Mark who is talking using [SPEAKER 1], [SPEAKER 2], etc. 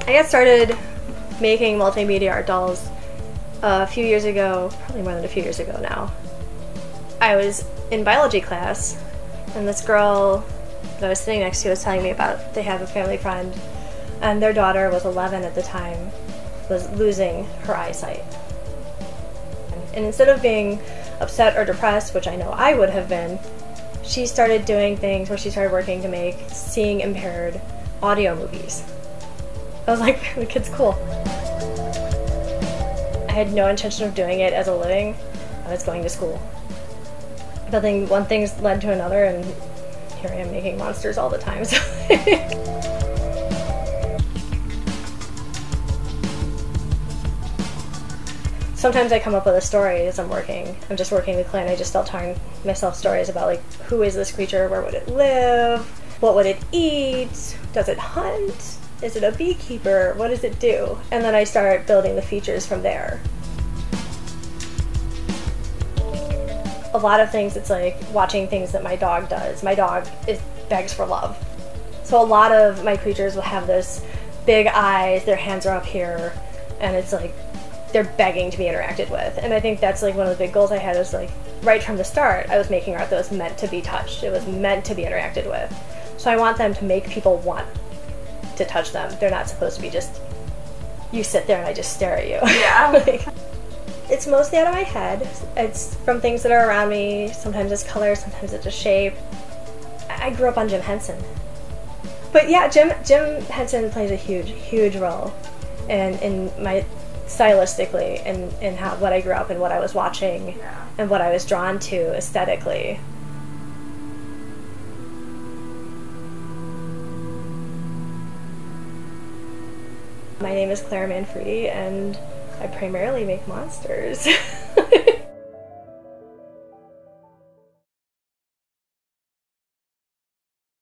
[SPEAKER 1] I got started making multimedia art dolls a few years ago, probably more than a few years ago now. I was in biology class, and this girl that I was sitting next to was telling me about they have a family friend, and their daughter was 11 at the time, was losing her eyesight. And instead of being upset or depressed, which I know I would have been, she started doing things where she started working to make seeing impaired audio movies. I was like, the kid's cool. I had no intention of doing it as a living. I was going to school. But then one thing led to another, and here I am making monsters all the time. So sometimes I come up with a story as I'm working. I'm just working with clay, and I just start telling myself stories about, like, who is this creature? Where would it live? What would it eat? Does it hunt? Is it a beekeeper? What does it do? And then I start building the features from there. A lot of things, it's like watching things that my dog does. My dog begs for love. So a lot of my creatures will have those big eyes, their hands are up here, and it's like they're begging to be interacted with. And I think that's like one of the big goals I had, is like right from the start I was making art that was meant to be touched. It was meant to be interacted with. So I want them to make people want to touch them. They're not supposed to be just, you sit there and I just stare at you.
[SPEAKER 2] Yeah.
[SPEAKER 1] Like, it's mostly out of my head. It's from things that are around me. Sometimes it's color, sometimes it's a shape. I grew up on Jim Henson. But yeah, Jim Henson plays a huge role in my stylistically, in how what I grew up and what I was watching,
[SPEAKER 2] Yeah.
[SPEAKER 1] and what I was drawn to aesthetically. My name is Clara Manfredi, and I primarily make monsters.